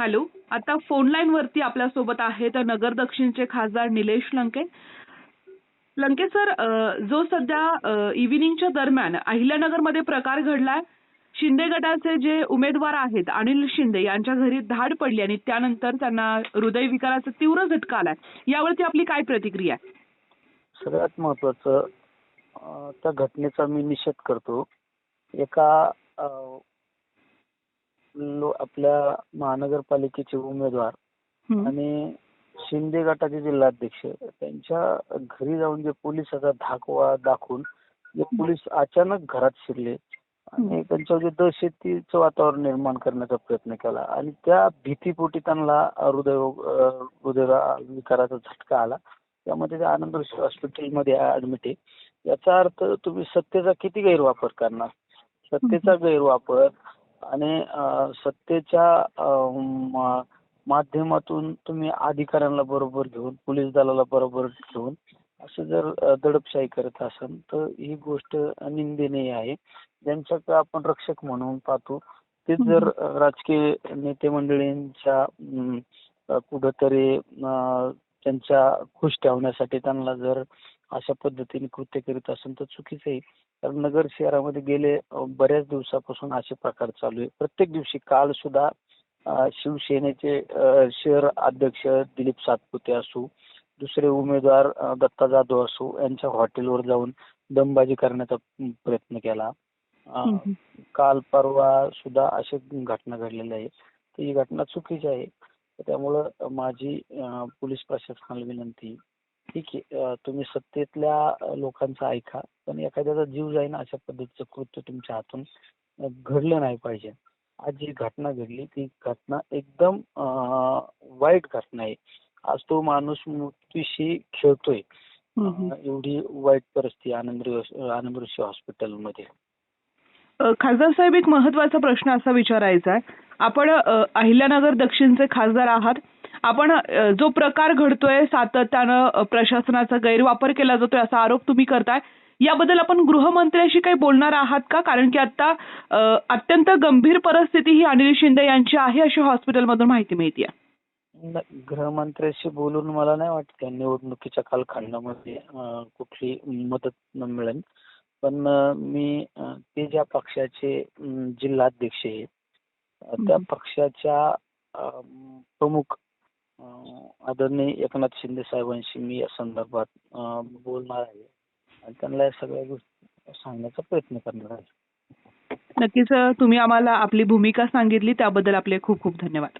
Hello. आता phone line वरती आपल्यासोबत आहेत नगर दक्षिणचे खासदार निलेश लंके. लंके सर, जो सध्या इव्हिनिंगच्या दरम्यान अहिल्यानगरमध्ये प्रकार घडलाय, शिंदे गटाचे जे उमेदवार आहेत अनिल शिंदे यांच्या घरी धाड पडली आणि त्यानंतर त्यांना हृदयविकाराचा तीव्र झटका आलाय. यावरती आपली काय प्रतिक्रिया आहे? सगळ्यात महत्त्वाचं त्या घटनेचा मी निषेध करतो. एका आपल्या महानगरपालिकेचे उमेदवार आणि शिंदे गटाचे जिल्हाध्यक्ष त्यांच्या घरी जाऊन जे पोलिसाचा धाक दाखवून जे पोलीस अचानक घरात शिरले आणि त्यांच्यावर जे दहशतीचं वातावरण निर्माण करण्याचा प्रयत्न केला आणि त्या भीतीपोटी त्यांना हृदयविकाराचा झटका आला. त्यामध्ये ते आनंद हॉस्पिटलमध्ये ऍडमिट आहे. याचा अर्थ तुम्ही सत्तेचा किती गैरवापर करणार, सत्तेचा गैरवापर आणि सत्तेच्या माध्यमातून तुम्ही अधिकाऱ्यांना बरोबर घेऊन, पोलीस दलाला बरोबर घेऊन असं जर दडपशाही करत असाल तर ही गोष्ट निंदनीय आहे. ज्यांच्याकडे आपण रक्षक म्हणून पाहतो ते जर राजकीय नेते मंडळींच्या कुठंतरी त्यांच्या खुश ठेवण्यासाठी त्यांना जर अशा पद्धतीने कृत्य करीत असेल तर चुकीचं आहे. कारण नगर शहरामध्ये गेले बऱ्याच दिवसापासून असे प्रकार चालू आहे. प्रत्येक दिवशी काल सुद्धा शिवसेनेचे शहर अध्यक्ष दिलीप सातपुते असो, दुसरे उमेदवार दत्ता जाधव असो, यांच्या हॉटेलवर जाऊन दमबाजी करण्याचा प्रयत्न केला. काल परवा सुद्धा अशा घटना घडलेल्या आहेत. तर ही घटना चुकीची आहे. त्यामुळं माझी पोलीस प्रशासनाला विनंती, ठीक आहे तुम्ही सत्तेतल्या लोकांचं ऐका, पण एखाद्याचा जीव जाईन अशा पद्धतीचं कृत्य तुमच्या हातून घडलं नाही पाहिजे. आज जी घटना घडली ती घटना एकदम वाईट घटना आहे. आज तो माणूस मृत्यूशी खेळतोय. एवढी वाईट परिस्थिती आनंद हॉस्पिटलमध्ये. खासदार साहेब, एक महत्वाचा प्रश्न असा विचारायचा आहे. आपण अहिल्यानगर दक्षिणचे खासदार आहात. आपण जो प्रकार घडतोय सातत्यानं प्रशासनाचा गैरवापर केला जातोय असा आरोप तुम्ही करताय, याबद्दल आपण गृहमंत्र्यांशी काही बोलणार आहात का? कारण की आता अत्यंत गंभीर परिस्थिती ही अनिल शिंदे यांची आहे अशी हॉस्पिटलमधून माहिती मिळते. गृहमंत्र्यांशी बोलून मला नाही वाटत निवडणुकीच्या कालखंडामध्ये कुठली मदत मिळेल. पण मी ते ज्या पक्षाचे जिल्हाध्यक्ष आहेत त्या पक्षाच्या प्रमुख आदरणीय एकनाथ शिंदे साहेबांशी मी या संदर्भात बोलणार आहे आणि त्यांना या सगळ्या गोष्टी सांगण्याचा प्रयत्न करणार आहे. नक्कीच तुम्ही आम्हाला आपली भूमिका सांगितली त्याबद्दल आपले खूप खूप धन्यवाद.